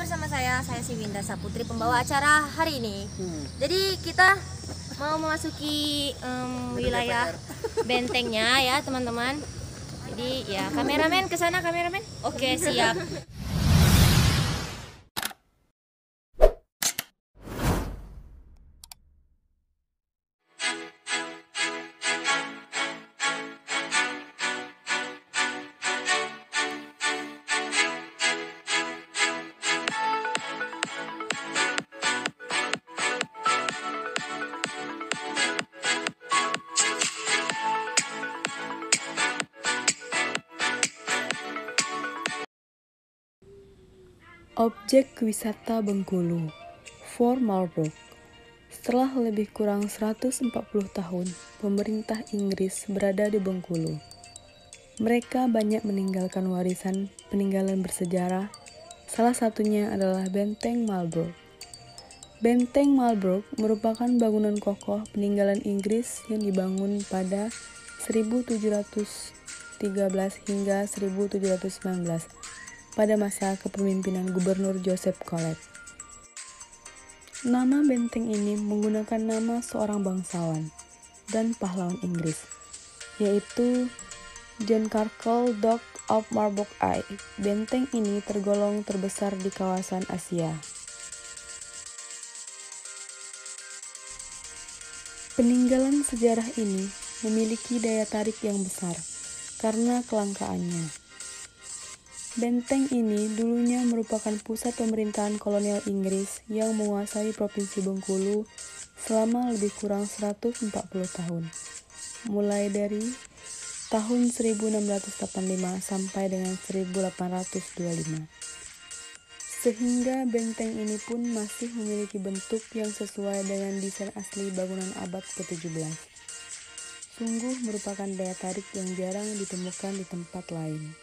bersama saya si Winda Saputri, pembawa acara hari ini. Jadi kita mau memasuki wilayah bentengnya ya teman-teman. Jadi ya kameramen ke sana, kameramen. Oke, siap. Objek wisata Bengkulu, Fort Marlborough. Setelah lebih kurang 140 tahun, pemerintah Inggris berada di Bengkulu. Mereka banyak meninggalkan warisan peninggalan bersejarah, salah satunya adalah Benteng Marlborough. Benteng Marlborough merupakan bangunan kokoh peninggalan Inggris yang dibangun pada 1713 hingga 1719 pada masa kepemimpinan Gubernur Joseph Collet. Nama benteng ini menggunakan nama seorang bangsawan dan pahlawan Inggris, yaitu John Carkell, Duke of Marlborough I. Benteng ini tergolong terbesar di kawasan Asia. Peninggalan sejarah ini memiliki daya tarik yang besar karena kelangkaannya. Benteng ini dulunya merupakan pusat pemerintahan kolonial Inggris yang menguasai Provinsi Bengkulu selama lebih kurang 140 tahun, mulai dari tahun 1685 sampai dengan 1825. Sehingga benteng ini pun masih memiliki bentuk yang sesuai dengan desain asli bangunan abad ke-17. Sungguh merupakan daya tarik yang jarang ditemukan di tempat lain.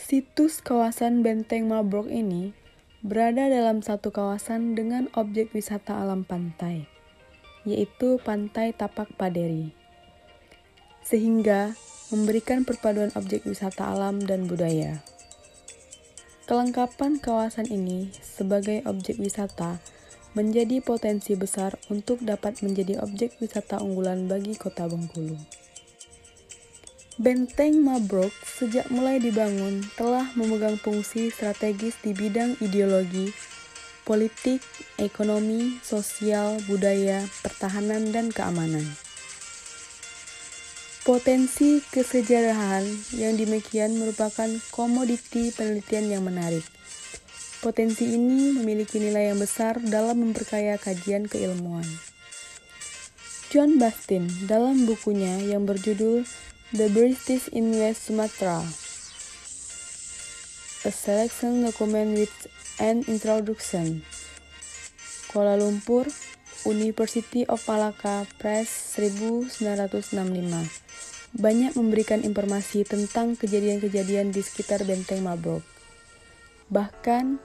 Situs kawasan Benteng Marlborough ini berada dalam satu kawasan dengan objek wisata alam pantai, yaitu Pantai Tapak Paderi, sehingga memberikan perpaduan objek wisata alam dan budaya. Kelengkapan kawasan ini sebagai objek wisata menjadi potensi besar untuk dapat menjadi objek wisata unggulan bagi kota Bengkulu. Benteng Marlborough sejak mulai dibangun telah memegang fungsi strategis di bidang ideologi, politik, ekonomi, sosial, budaya, pertahanan, dan keamanan. Potensi kesejarahan yang demikian merupakan komoditi penelitian yang menarik. Potensi ini memiliki nilai yang besar dalam memperkaya kajian keilmuan. John Bastin dalam bukunya yang berjudul The British in West Sumatra, a selection document with an introduction, Kuala Lumpur, University of Malacca Press 1965, banyak memberikan informasi tentang kejadian-kejadian di sekitar Benteng Marlborough. Bahkan,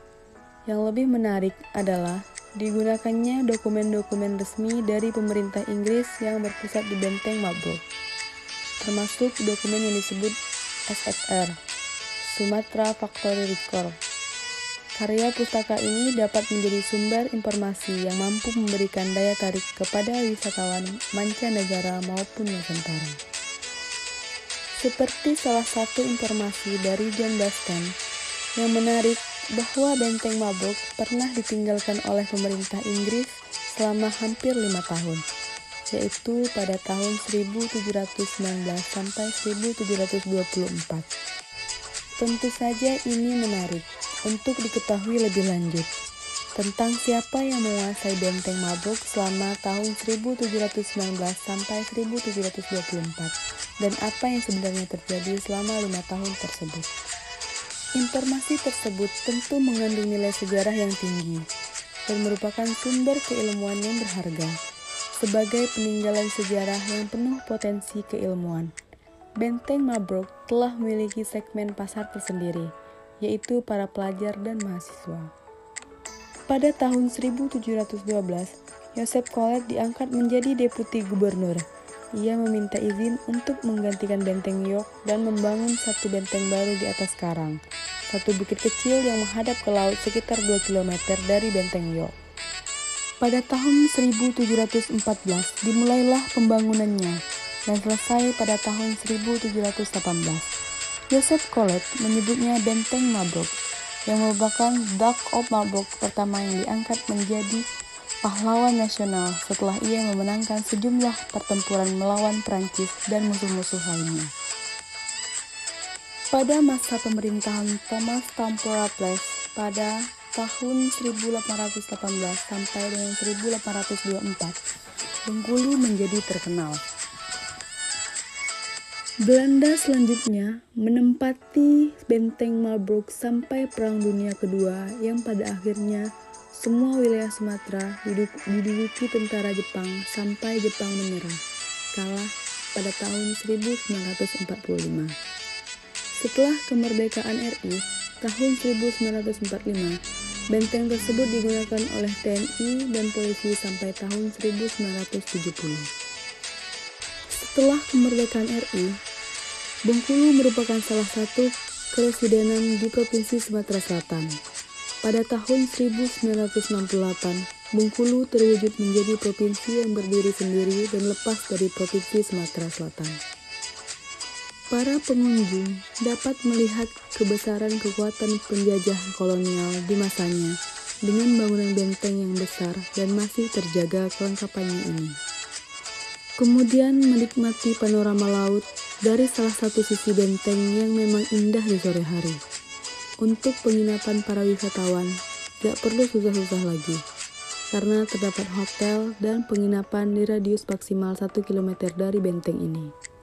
yang lebih menarik adalah digunakannya dokumen-dokumen resmi dari pemerintah Inggris yang berpusat di Benteng Marlborough, termasuk dokumen yang disebut SFR, Sumatra Factory Record. Karya pustaka ini dapat menjadi sumber informasi yang mampu memberikan daya tarik kepada wisatawan mancanegara maupun Nusantara. Seperti salah satu informasi dari John Bastin yang menarik bahwa Benteng Marlborough pernah ditinggalkan oleh pemerintah Inggris selama hampir 5 tahun, yaitu pada tahun 1719 sampai 1724. Tentu saja ini menarik untuk diketahui lebih lanjut tentang siapa yang menguasai Benteng Marlborough selama tahun 1719 sampai 1724 dan apa yang sebenarnya terjadi selama 5 tahun tersebut. Informasi tersebut tentu mengandung nilai sejarah yang tinggi dan merupakan sumber keilmuan yang berharga. Sebagai peninggalan sejarah yang penuh potensi keilmuan, Benteng Marlborough telah memiliki segmen pasar tersendiri, yaitu para pelajar dan mahasiswa. Pada tahun 1712, Joseph Collet diangkat menjadi deputi gubernur. Ia meminta izin untuk menggantikan benteng York dan membangun satu benteng baru di atas karang, satu bukit kecil yang menghadap ke laut sekitar 2 km dari Benteng Yo. Pada tahun 1714 dimulailah pembangunannya dan selesai pada tahun 1718. Joseph Collet menyebutnya Benteng Marburg, yang merupakan Duke of Marburg pertama yang diangkat menjadi pahlawan nasional setelah ia memenangkan sejumlah pertempuran melawan Prancis dan musuh-musuh lainnya. Pada masa pemerintahan Thomas Tampora Place pada tahun 1818 sampai dengan 1824, Bengkulu menjadi terkenal. Belanda selanjutnya menempati Benteng Marburg sampai Perang Dunia Kedua yang pada akhirnya semua wilayah Sumatera diduduki tentara Jepang sampai Jepang menyerah, kalah pada tahun 1945. Setelah kemerdekaan RI tahun 1945, benteng tersebut digunakan oleh TNI dan polisi sampai tahun 1970. Setelah kemerdekaan RI, Bengkulu merupakan salah satu keresidenan di Provinsi Sumatera Selatan. Pada tahun 1968, Bengkulu terwujud menjadi provinsi yang berdiri sendiri dan lepas dari Provinsi Sumatera Selatan. Para pengunjung dapat melihat kebesaran kekuatan penjajah kolonial di masanya dengan bangunan benteng yang besar dan masih terjaga kelengkapannya ini. Kemudian menikmati panorama laut dari salah satu sisi benteng yang memang indah di sore hari. Untuk penginapan para wisatawan, tidak perlu susah-susah lagi, karena terdapat hotel dan penginapan di radius maksimal 1 km dari benteng ini.